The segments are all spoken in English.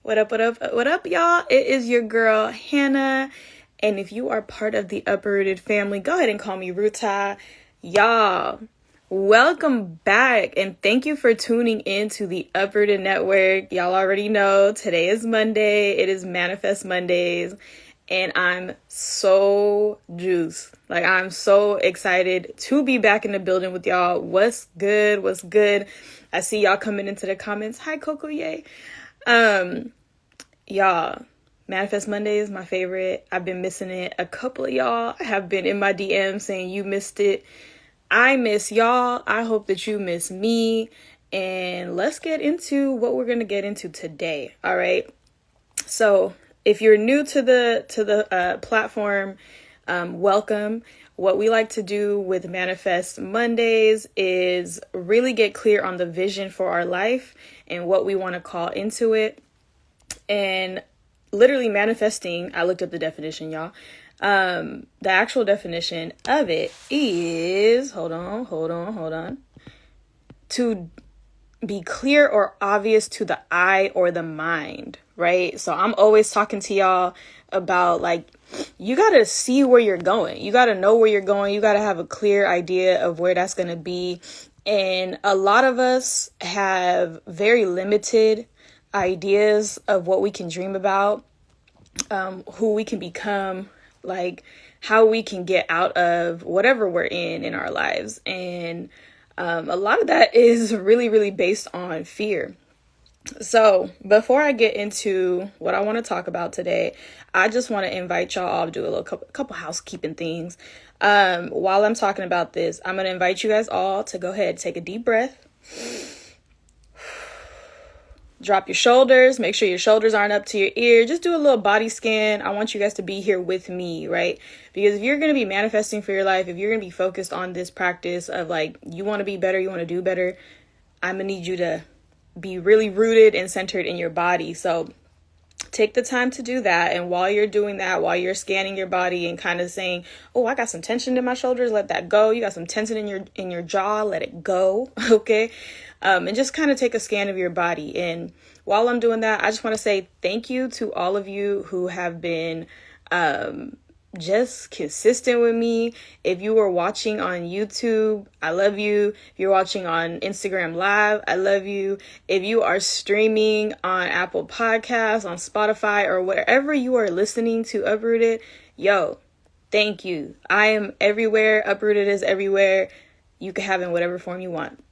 What up, y'all? It is your girl, Hannah. And if you are part of the Uprooted family, go ahead and call me Ruta. Y'all, welcome back. And thank you for tuning in to the Uprooted Network. Y'all already know today is Monday. It is Manifest Mondays. And I'm so juiced. Like, I'm so excited to be back in the building with y'all. What's good? What's good? I see y'all coming into the comments. Hi, Coco, yay. Y'all, Manifest Monday is my favorite. I've been missing it. A couple of y'all have been in my DM saying you missed it. I miss y'all. I hope that you miss me. And let's get into what we're going to get into today. All right. So if you're new to the platform, welcome. What we like to do with Manifest Mondays is really get clear on the vision for our life and what we want to call into it. And literally manifesting, I looked up the definition, y'all. The actual definition of it is, hold on. To be clear or obvious to the eye or the mind, right? So I'm always talking to y'all about, like, you got to see where you're going. You got to know where you're going. You got to have a clear idea of where that's going to be. And a lot of us have very limited ideas of what we can dream about, who we can become, like how we can get out of whatever we're in our lives. And a lot of that is really, really based on fear. So before I get into what I want to talk about today, I just want to invite y'all all to do a little couple housekeeping things. While I'm talking about this, I'm going to invite you guys all to go ahead, take a deep breath. Drop your shoulders. Make sure your shoulders aren't up to your ear. Just do a little body scan. I want you guys to be here with me, right? Because if you're going to be manifesting for your life, if you're going to be focused on this practice of, like, you want to be better, you want to do better, I'm going to need you to be really rooted and centered in your body. So take the time to do that. And while you're doing that, while you're scanning your body and kind of saying, oh, I got some tension in my shoulders, let that go. You got some tension in your jaw, let it go. Okay. And just kind of take a scan of your body. And while I'm doing that, I just want to say thank you to all of you who have been just consistent with me. If you were watching on YouTube, I love you. If you're watching on Instagram Live, I love you. If you are streaming on Apple Podcasts, on Spotify, or wherever you are listening to Uprooted, yo, thank you. I am everywhere. Uprooted is everywhere. You can have it in whatever form you want.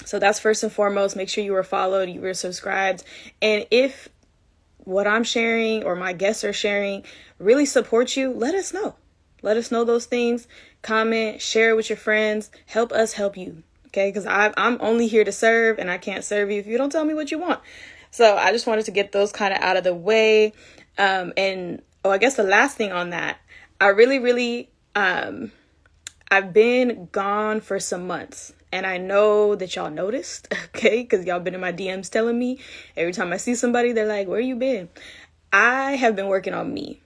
So that's first and foremost. Make sure you are followed, you are subscribed. And if what I'm sharing or my guests are sharing really supports you, let us know. Let us know those things. Comment, share it with your friends. Help us help you. Okay? Because I'm only here to serve, and I can't serve you if you don't tell me what you want. So I just wanted to get those kind of out of the way. I guess the last thing on that, I really, I've been gone for some months. And I know that y'all noticed, okay? Because y'all been in my DMs telling me. Every time I see somebody, they're like, where you been? I have been working on me.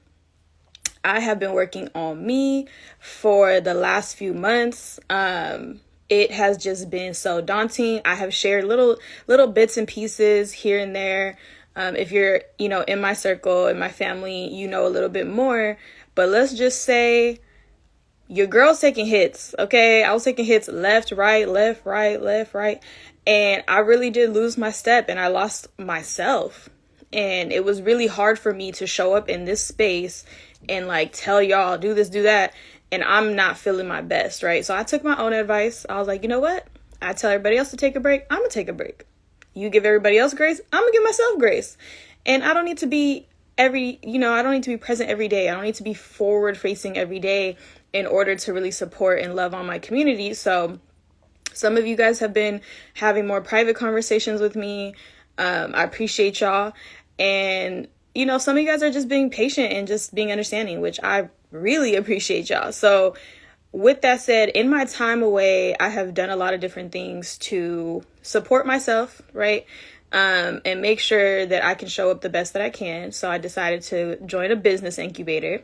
I have been working on me for the last few months. It has just been so daunting. I have shared little bits and pieces here and there. If you're, in my circle, in my family, you know a little bit more. But let's just say, your girl's taking hits, okay? I was taking hits left, right. And I really did lose my step, and I lost myself. And it was really hard for me to show up in this space and, like, tell y'all, do this, do that. And I'm not feeling my best, right? So I took my own advice. I was like, you know what? I tell everybody else to take a break. I'm going to take a break. You give everybody else grace. I'm going to give myself grace. And I don't need to be I don't need to be present every day. I don't need to be forward facing every day in order to really support and love on my community. So some of you guys have been having more private conversations with me. I appreciate y'all. And, some of you guys are just being patient and just being understanding, which I really appreciate y'all. So with that said, in my time away, I have done a lot of different things to support myself, right? And make sure that I can show up the best that I can. So I decided to join a business incubator.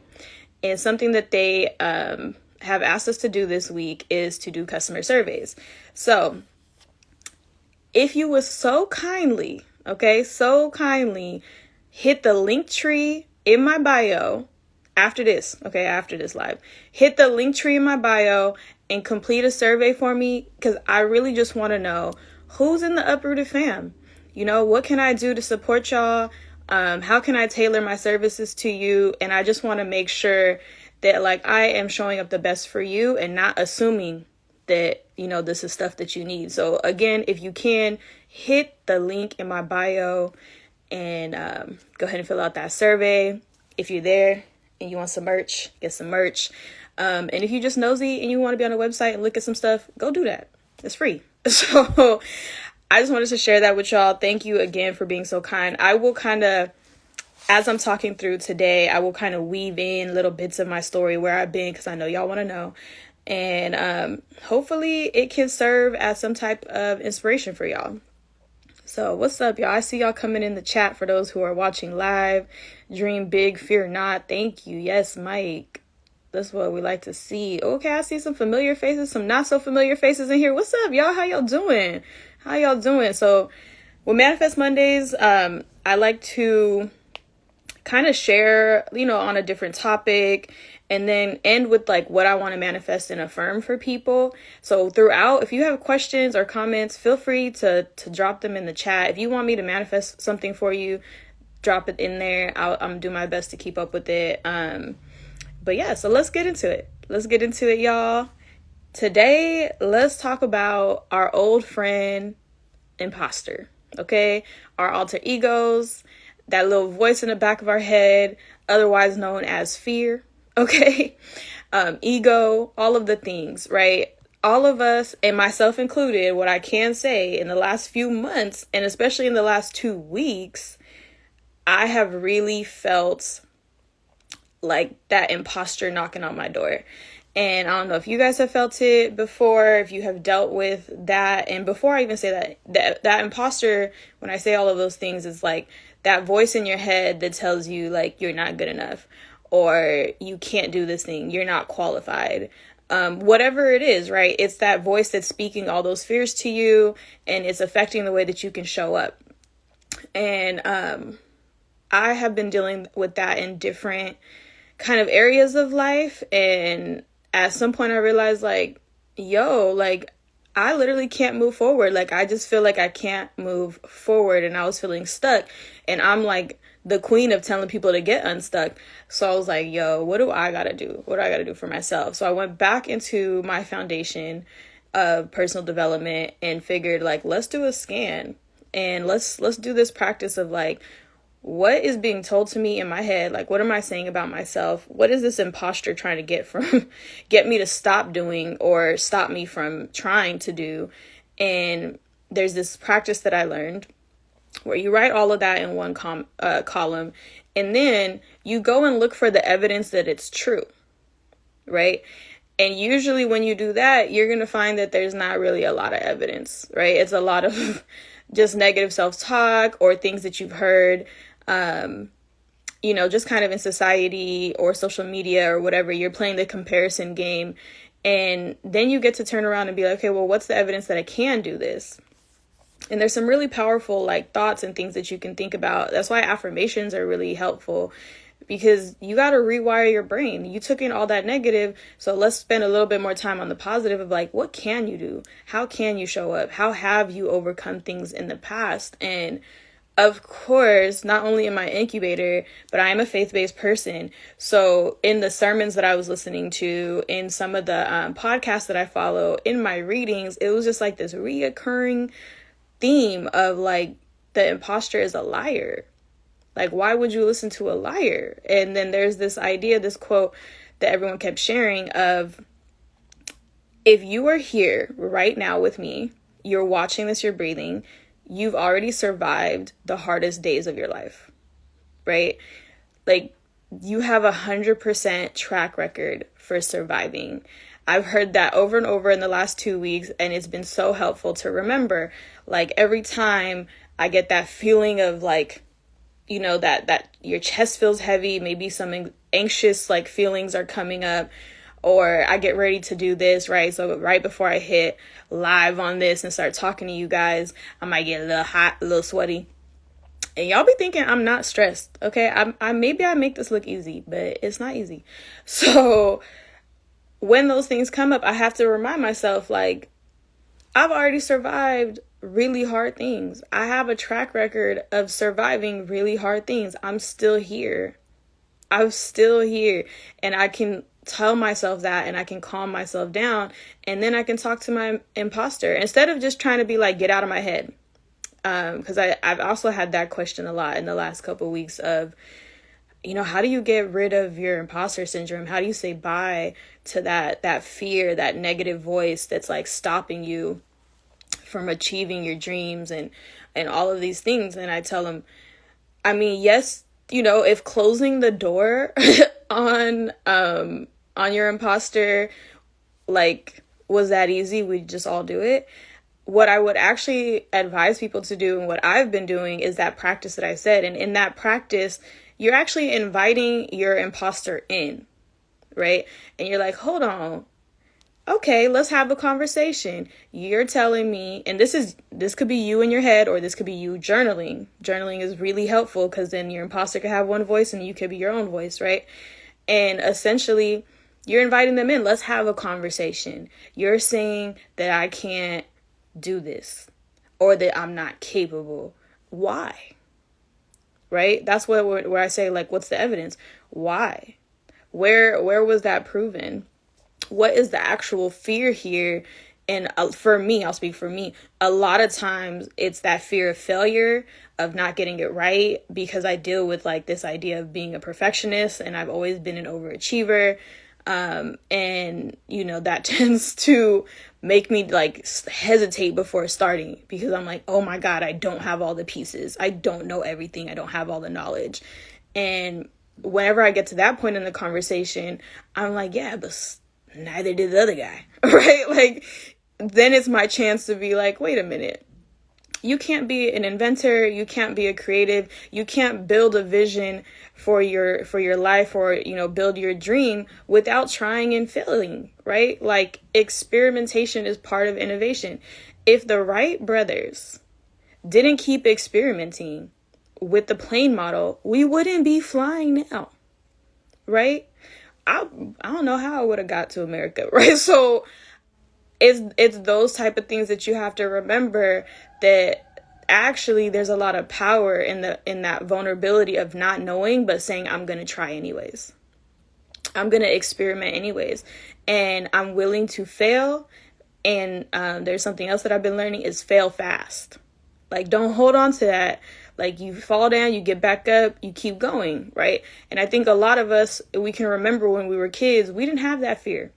And something that they have asked us to do this week is to do customer surveys. So if you would so kindly hit the link tree in my bio after this live. Hit the link tree in my bio and complete a survey for me, because I really just want to know who's in the Uprooted fam. What can I do to support y'all? How can I tailor my services to you? And I just want to make sure that I am showing up the best for you and not assuming that, this is stuff that you need. So again, if you can, hit the link in my bio and go ahead and fill out that survey. If you're there and you want some merch, get some merch. And if you're just nosy and you want to be on the website and look at some stuff, go do that. It's free. So I just wanted to share that with y'all. Thank you again for being so kind. I will as I'm talking through today, I will kind of weave in little bits of my story, where I've been, because I know y'all want to know. And hopefully it can serve as some type of inspiration for y'all. So what's up, y'all? I see y'all coming in the chat for those who are watching live. Dream big, fear not. Thank you. Yes, Mike. That's what we like to see. Okay, I see some familiar faces, some not so familiar faces in here. What's up, y'all? How y'all doing? So with Manifest Mondays, I like to kind of share, on a different topic, and then end with what I want to manifest and affirm for people. So throughout, if you have questions or comments, feel free to drop them in the chat. If you want me to manifest something for you, drop it in there. I'm do my best to keep up with it. But yeah, so let's get into it. Y'all. Today, let's talk about our old friend, Imposter. Okay? Our alter egos, that little voice in the back of our head, otherwise known as fear. Okay? Ego, all of the things, right? All of us, and myself included, what I can say in the last few months, and especially in the last 2 weeks, I have really felt like that imposter knocking on my door. And I don't know if you guys have felt it before, if you have dealt with that. And before I even say that imposter, when I say all of those things, is that voice in your head that tells you you're not good enough, or you can't do this thing, you're not qualified. Whatever it is, right? It's that voice that's speaking all those fears to you, and it's affecting the way that you can show up. And I have been dealing with that in different kind of areas of life. And at some point I realized I literally can't move forward. I just feel like I can't move forward, and I was feeling stuck, and I'm the queen of telling people to get unstuck. So I was what do I gotta do? What do I gotta do for myself? So I went back into my foundation of personal development and figured let's do a scan, and let's do this practice of what is being told to me in my head? What am I saying about myself? What is this imposter trying to get me to stop doing, or stop me from trying to do? And there's this practice that I learned where you write all of that in one column, and then you go and look for the evidence that it's true, right? And usually when you do that, you're going to find that there's not really a lot of evidence, right? It's a lot of just negative self-talk, or things that you've heard, just kind of in society or social media or whatever. You're playing the comparison game, and then you get to turn around and be okay, well, what's the evidence that I can do this? And there's some really powerful thoughts and things that you can think about. That's why affirmations are really helpful, because you got to rewire your brain. You took in all that negative. So let's spend a little bit more time on the positive of what can you do? How can you show up? How have you overcome things in the past? And of course, not only am I an incubator, but I am a faith-based person. So in the sermons that I was listening to, in some of the podcasts that I follow, in my readings, it was just this reoccurring theme of the imposter is a liar. Why would you listen to a liar? And then there's this idea, this quote that everyone kept sharing of, if you are here right now with me, you're watching this, you're breathing, you've already survived the hardest days of your life, right? You have 100% track record for surviving. I've heard that over and over in the last 2 weeks, and it's been so helpful to remember. Every time I get that feeling of that your chest feels heavy, maybe some anxious anxious are coming up, or I get ready to do this, right? So right before I hit live on this and start talking to you guys, I might get a little hot, a little sweaty. And y'all be thinking I'm not stressed, okay? I maybe I make this look easy, but it's not easy. So when those things come up, I have to remind myself, like, I've already survived really hard things. I have a track record of surviving really hard things. I'm still here. I'm still here. And I can tell myself that, and I can calm myself down. And then I can talk to my imposter instead of just trying to be like, get out of my head. Because I've also had that question a lot in the last couple of weeks of, how do you get rid of your imposter syndrome? How do you say bye to that fear, that negative voice that's like stopping you from achieving your dreams and all of these things? And I tell them, I mean, yes, if closing the door on your imposter, like, was that easy, we'd just all do it. What I would actually advise people to do, and what I've been doing, is that practice that I said. And in that practice, you're actually inviting your imposter in, right? And you're like, hold on. Okay, let's have a conversation. You're telling me, and this could be you in your head, or this could be you journaling. Journaling is really helpful because then your imposter could have one voice and you could be your own voice, right? And essentially, you're inviting them in. Let's have a conversation. You're saying that I can't do this, or that I'm not capable. Why? Right? That's where I say, like, what's the evidence? Why? Where was that proven? What is the actual fear here? And for me, I'll speak for me, a lot of times it's that fear of failure, of not getting it right, because I deal with like this idea of being a perfectionist, and I've always been an overachiever. And that tends to make me like hesitate before starting, because I'm like, oh my God, I don't have all the pieces. I don't know everything. I don't have all the knowledge. And whenever I get to that point in the conversation, I'm like, yeah, but neither did the other guy, right? Like, then it's my chance to be like, wait a minute. You can't be an inventor. You can't be a creative. You can't build a vision for your life, or, build your dream without trying and failing, right? Like, experimentation is part of innovation. If the Wright brothers didn't keep experimenting with the plane model, we wouldn't be flying now, right? I don't know how I would have got to America, right? So it's those type of things that you have to remember, that actually there's a lot of power in that vulnerability of not knowing, but saying, I'm going to try anyways. I'm going to experiment anyways. And I'm willing to fail. And there's something else that I've been learning is fail fast. Like, don't hold on to that. Like, you fall down, you get back up, you keep going, right? And I think a lot of us, we can remember when we were kids, we didn't have that fear.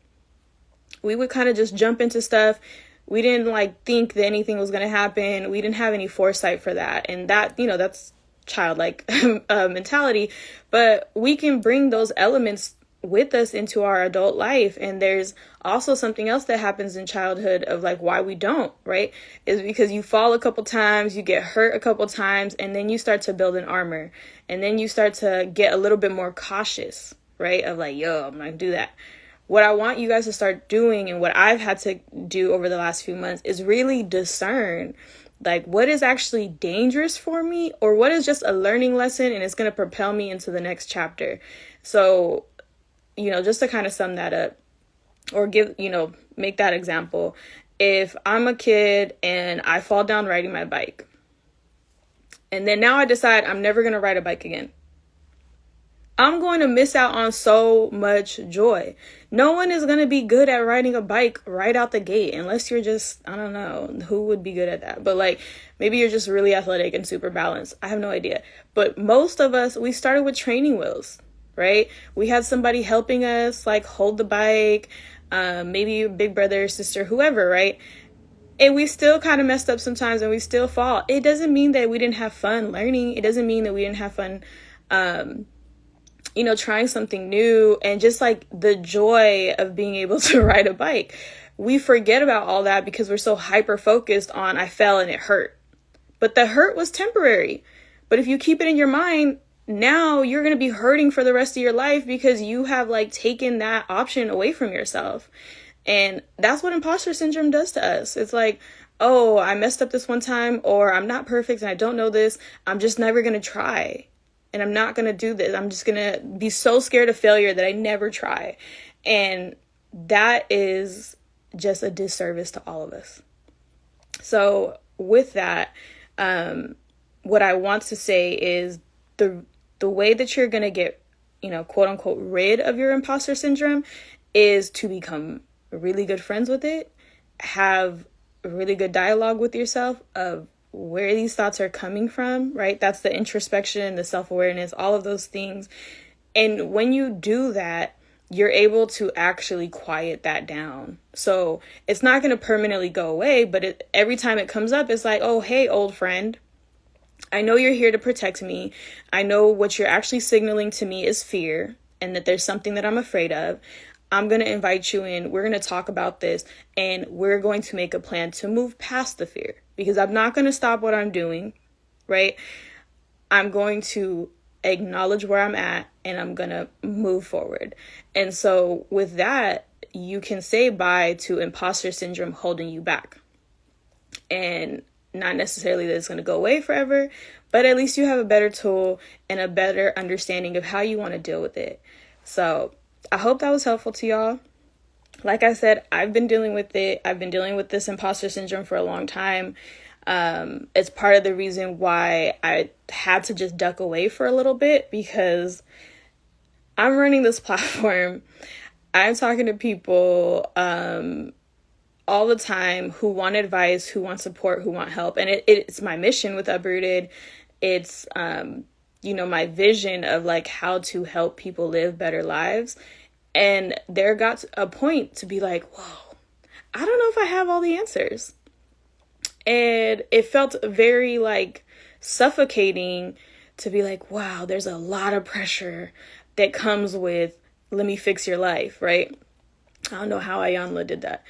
We would kind of just jump into stuff. We didn't like think that anything was going to happen. We didn't have any foresight for that. And that, that's childlike mentality. But we can bring those elements with us into our adult life. And there's also something else that happens in childhood of like why we don't, right? Is because you fall a couple times, you get hurt a couple times, and then you start to build an armor. And then you start to get a little bit more cautious, right? Of like, yo, I'm not gonna do that. What I want you guys to start doing, and what I've had to do over the last few months, is really discern like what is actually dangerous for me, or what is just a learning lesson and it's going to propel me into the next chapter. So, just to kind of sum that up, or make that example. If I'm a kid and I fall down riding my bike, and then now I decide I'm never going to ride a bike again, I'm going to miss out on so much joy. No one is going to be good at riding a bike right out the gate, unless you're just, I don't know, who would be good at that? But like, maybe you're just really athletic and super balanced. I have no idea. But most of us, we started with training wheels, right? We had somebody helping us like hold the bike, maybe your big brother, sister, whoever, right? And we still kind of messed up sometimes, and we still fall. It doesn't mean that we didn't have fun learning. It doesn't mean that we didn't have fun, trying something new, and just like the joy of being able to ride a bike. We forget about all that because we're so hyper focused on I fell and it hurt. But the hurt was temporary. But if you keep it in your mind, now you're going to be hurting for the rest of your life because you have like taken that option away from yourself. And that's what imposter syndrome does to us. It's like, oh, I messed up this one time, or I'm not perfect and I don't know this. I'm just never going to try. And I'm not going to do this. I'm just going to be so scared of failure that I never try. And that is just a disservice to all of us. So with that, what I want to say is the way that you're going to get, quote unquote, rid of your imposter syndrome is to become really good friends with it, have really good dialogue with yourself of where these thoughts are coming from, right? That's the introspection, the self-awareness, all of those things. And when you do that, you're able to actually quiet that down. So it's not going to permanently go away, but every time it comes up, it's like, oh, hey, old friend, I know you're here to protect me. I know what you're actually signaling to me is fear and that there's something that I'm afraid of. I'm going to invite you in. We're going to talk about this and we're going to make a plan to move past the fear, because I'm not going to stop what I'm doing, right? I'm going to acknowledge where I'm at and I'm going to move forward. And so with that, you can say bye to imposter syndrome holding you back. And not necessarily that it's going to go away forever, but at least you have a better tool and a better understanding of how you want to deal with it. So I hope that was helpful to y'all. Like I said, I've been dealing with it. I've been dealing with this imposter syndrome for a long time. It's part of the reason why I had to just duck away for a little bit, because I'm running this platform. I'm talking to people all the time who want advice, who want support, who want help. And it's my mission with Uprooted. It's, my vision of like how to help people live better lives. And there got a point to be like, whoa, I don't know if I have all the answers. And it felt very like suffocating to be like, wow, there's a lot of pressure that comes with, let me fix your life, right? I don't know how Ayanla did that.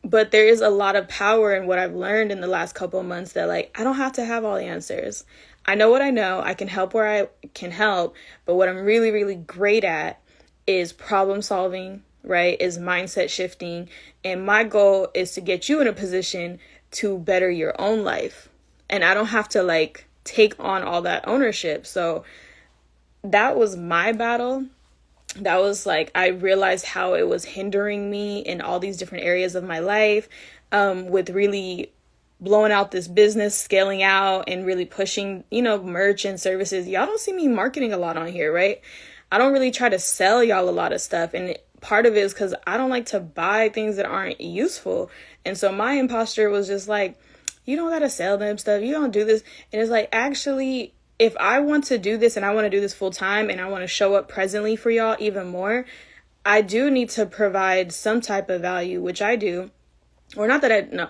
But there is a lot of power in what I've learned in the last couple of months, that like, I don't have to have all the answers. I know what I know. I can help where I can help. But what I'm really, really great at is problem solving, right? Is mindset shifting. And my goal is to get you in a position to better your own life. And I don't have to like take on all that ownership. So that was my battle. That was like, I realized how it was hindering me in all these different areas of my life, with really blowing out this business, scaling out and really pushing, merch and services. Y'all don't see me marketing a lot on here, right? I don't really try to sell y'all a lot of stuff. And part of it is because I don't like to buy things that aren't useful. And so my imposter was just like, you don't got to sell them stuff. You don't do this. And it's like, actually, if I want to do this and I want to do this full time and I want to show up presently for y'all even more, I do need to provide some type of value, which I do. Or not that no,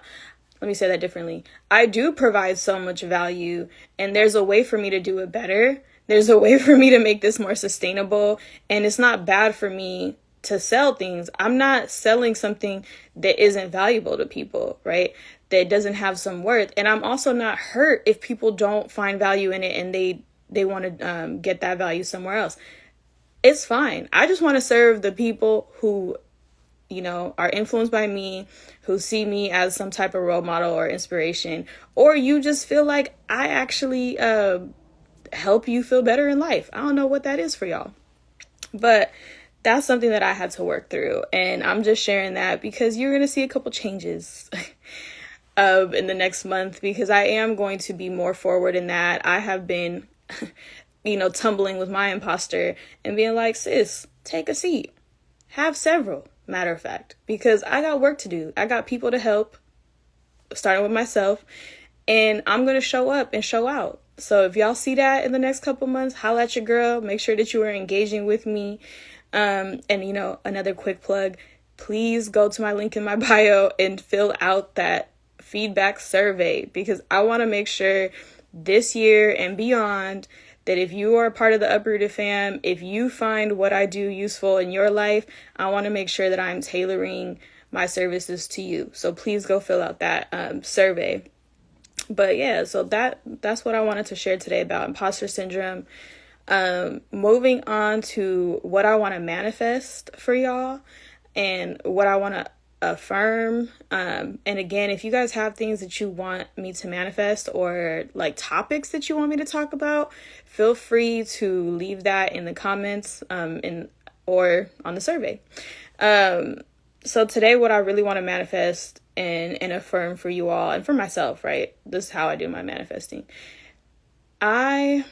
let me say that differently. I do provide so much value, and there's a way for me to do it better. There's a way for me to make this more sustainable, and it's not bad for me to sell things. I'm not selling something that isn't valuable to people, right? That doesn't have some worth. And I'm also not hurt if people don't find value in it and they want to get that value somewhere else. It's fine. I just want to serve the people who, are influenced by me, who see me as some type of role model or inspiration, or you just feel like I actually help you feel better in life. I don't know what that is for y'all, but that's something that I had to work through. And I'm just sharing that because you're going to see a couple changes in the next month, because I am going to be more forward in that. I have been, tumbling with my imposter and being like, sis, take a seat, have several, matter of fact, because I got work to do. I got people to help, starting with myself, and I'm going to show up and show out. So if y'all see that in the next couple months, holla at your girl. Make sure that you are engaging with me. And another quick plug, please go to my link in my bio and fill out that feedback survey, because I want to make sure this year and beyond that if you are a part of the Uprooted fam, if you find what I do useful in your life, I want to make sure that I'm tailoring my services to you. So please go fill out that survey. But yeah, so that's what I wanted to share today about imposter syndrome. Moving on to what I want to manifest for y'all and what I want to affirm. And again, if you guys have things that you want me to manifest or like topics that you want me to talk about, feel free to leave that in the comments or on the survey. So today, what I really want to manifest and affirm for you all and for myself, right? This is how I do my manifesting. I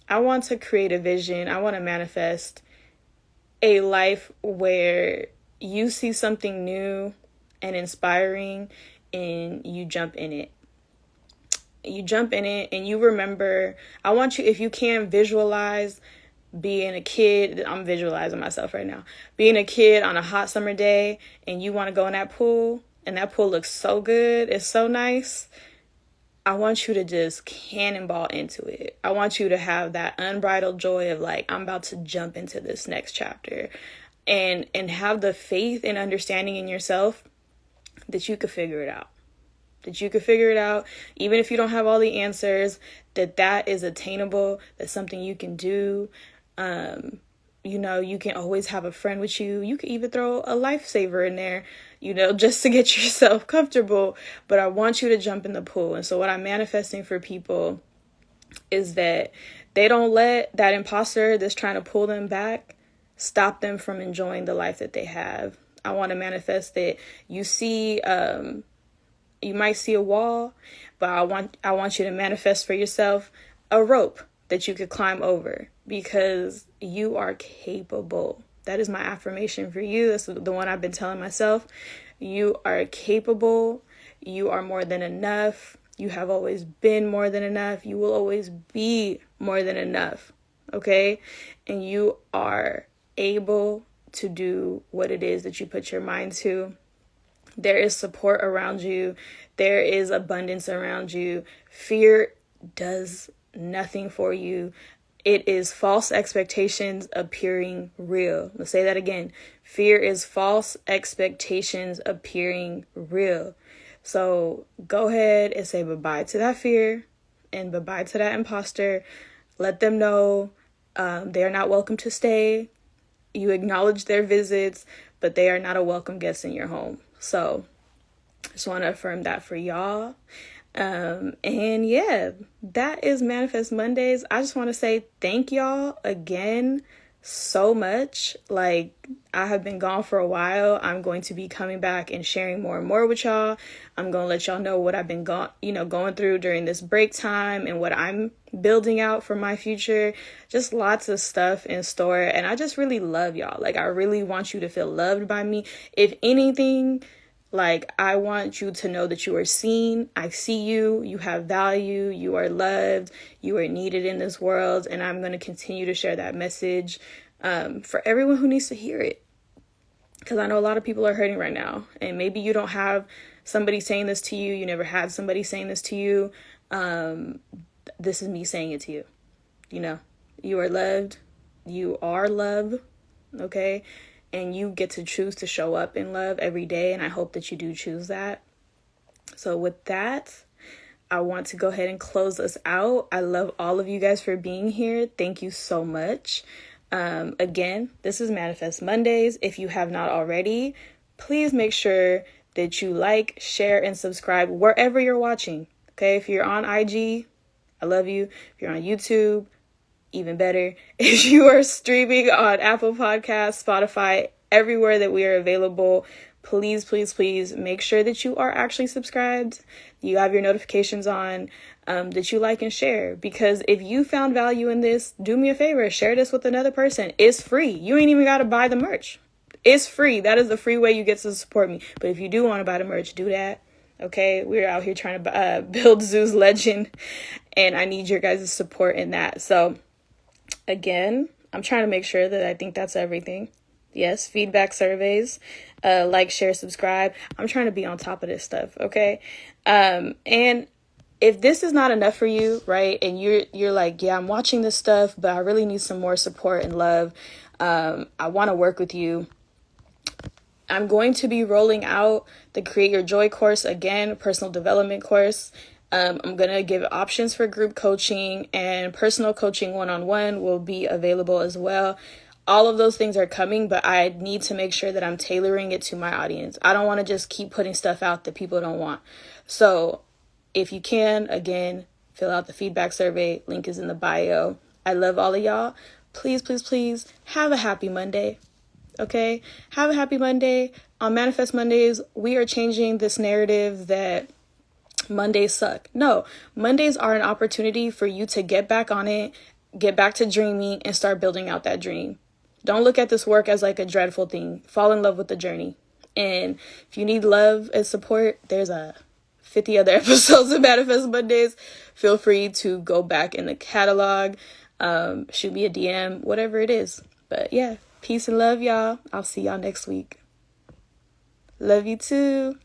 want to create a vision. I want to manifest a life where you see something new and inspiring and you jump in it. You jump in it and you remember, I want you, if you can, visualize being a kid. I'm visualizing myself right now. Being a kid on a hot summer day and you want to go in that pool and that pool looks so good. It's so nice. I want you to just cannonball into it. I want you to have that unbridled joy of like, I'm about to jump into this next chapter, and have the faith and understanding in yourself that you could figure it out. That you could figure it out, even if you don't have all the answers, that is attainable. That's something you can do. You can always have a friend with you. You could even throw a lifesaver in there, just to get yourself comfortable. But I want you to jump in the pool. And so what I'm manifesting for people is that they don't let that imposter that's trying to pull them back stop them from enjoying the life that they have. I want to manifest that you see, you might see a wall, but I want you to manifest for yourself a rope that you could climb over, because you are capable. That is my affirmation for you. That's the one I've been telling myself. You are capable. You are more than enough. You have always been more than enough. You will always be more than enough. Okay? And you are able to do what it is that you put your mind to. There is support around you. There is abundance around you. Fear does nothing for you. It is false expectations appearing real. Let's say that again. Fear is false expectations appearing real. So go ahead and say bye-bye to that fear and bye-bye to that imposter. Let them know they are not welcome to stay. You acknowledge their visits, but they are not a welcome guest in your home. So I just want to affirm that for y'all. And yeah, that is Manifest Mondays. I just want to say thank y'all again so much. Like, I have been gone for a while. I'm going to be coming back and sharing more and more with y'all. I'm going to let y'all know what I've been going through during this break time and what I'm building out for my future. Just lots of stuff in store. And I just really love y'all. Like, I really want you to feel loved by me. If anything, like, I want you to know that you are seen. I see you. You have value. You are loved. You are needed in this world. And I'm going to continue to share that message for everyone who needs to hear it. Because I know a lot of people are hurting right now. And maybe you don't have somebody saying this to you. You never had somebody saying this to you. This is me saying it to you. You are loved. You are love. Okay? And you get to choose to show up in love every day. And I hope that you do choose that. So with that, I want to go ahead and close us out. I love all of you guys for being here. Thank you so much. Again, this is Manifest Mondays. If you have not already, please make sure that you like, share, and subscribe wherever you're watching. Okay, if you're on IG, I love you. If you're on YouTube, even better. If you are streaming on Apple Podcasts, Spotify, everywhere that we are available, please, please, please make sure that you are actually subscribed. You have your notifications on, that you like and share. Because if you found value in this, do me a favor, share this with another person. It's free. You ain't even got to buy the merch. It's free. That is the free way you get to support me. But if you do want to buy the merch, do that. Okay, we're out here trying to build Zoo's legend, and I need your guys' support in that. So again, I'm trying to make sure that I think that's everything. Yes, feedback surveys, like, share, subscribe. I'm trying to be on top of this stuff, okay? And if this is not enough for you, right, and you're like, yeah, I'm watching this stuff, but I really need some more support and love. I want to work with you. I'm going to be rolling out the Create Your Joy course again, personal development course. I'm going to give options for group coaching, and personal coaching one-on-one will be available as well. all of those things are coming, but I need to make sure that I'm tailoring it to my audience. I don't want to just keep putting stuff out that people don't want. So if you can, again, fill out the feedback survey. Link is in the bio. I love all of y'all. Please, please, please have a happy Monday. Okay? Have a happy Monday. On Manifest Mondays, we are changing this narrative that Mondays suck. No, Mondays are an opportunity for you to get back on it, get back to dreaming, and start building out that dream. Don't look at this work as like a dreadful thing. Fall in love with the journey. And if you need love and support, there's 50 other episodes of Manifest Mondays. Feel free to go back in the catalog, shoot me a DM, whatever it is. But yeah, peace and love, y'all. I'll see y'all next week. Love you too.